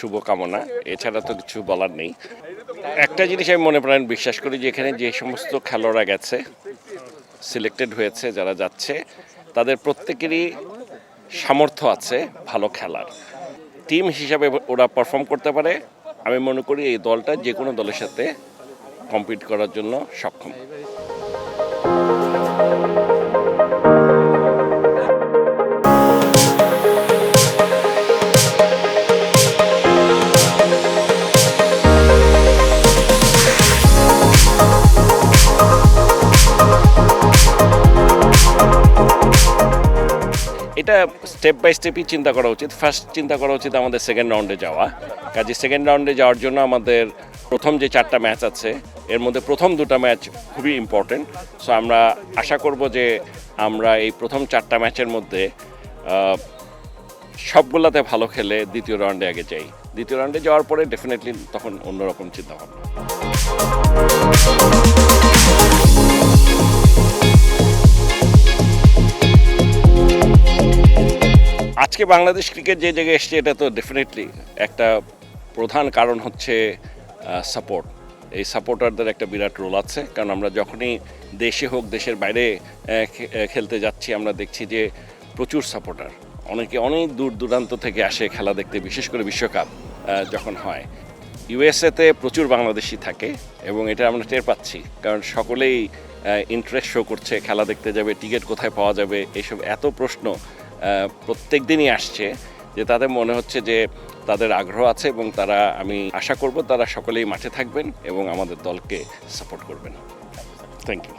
শুভকামনা, এছাড়া তো কিছু বলার নেই। একটা জিনিস আমি মনে প্রাণ বিশ্বাস করি যে এখানে যে সমস্ত খেলোয়াড়রা গেছে, সিলেক্টেড হয়েছে, যারা যাচ্ছে, তাদের প্রত্যেকেরই সামর্থ্য আছে ভালো খেলার। টিম হিসাবে ওরা পারফর্ম করতে পারে। আমি মনে করি এই দলটা যে কোনো দলের সাথে কম্পিট করার জন্য সক্ষম। এটা স্টেপ বাই স্টেপই চিন্তা করা উচিত। ফার্স্ট চিন্তা করা উচিত আমাদের সেকেন্ড রাউন্ডে যাওয়া। কাজে সেকেন্ড রাউন্ডে যাওয়ার জন্য আমাদের প্রথম যে 4টা ম্যাচ আছে এর মধ্যে প্রথম 2টা ম্যাচ খুবই ইম্পর্টেন্ট। সো আমরা আশা করব যে আমরা এই প্রথম 4টা ম্যাচের মধ্যে সবগুলাতে ভালো খেলে দ্বিতীয় রাউন্ডে আগে যাই। দ্বিতীয় রাউন্ডে যাওয়ার পরে ডেফিনেটলি তখন অন্যরকম চিন্তা ভাবনা। আজকে বাংলাদেশ ক্রিকেট যে জায়গায় এসছে এটা তো ডেফিনেটলি একটা প্রধান কারণ হচ্ছে সাপোর্ট। এই সাপোর্টারদের একটা বিরাট রোল আছে, কারণ আমরা যখনই দেশে হোক দেশের বাইরে খেলতে যাচ্ছি আমরা দেখছি যে প্রচুর সাপোর্টার, অনেকে অনেক দূর দূরান্ত থেকে আসে খেলা দেখতে, বিশেষ করে বিশ্বকাপ যখন হয়। ইউএসএতে প্রচুর বাংলাদেশি থাকে এবং এটা আমরা টের পাচ্ছি, কারণ সকলেই ইন্টারেস্ট শো করছে, খেলা দেখতে যাবে, টিকিট কোথায় পাওয়া যাবে, এইসব এত প্রশ্ন প্রত্যেক দিনই আসছে যে তাদের মনে হচ্ছে যে তাদের আগ্রহ আছে এবং তারা, আমি আশা করব তারা সকলেই মাঠে থাকবেন এবং আমাদের দলকে সাপোর্ট করবেন। Thank you.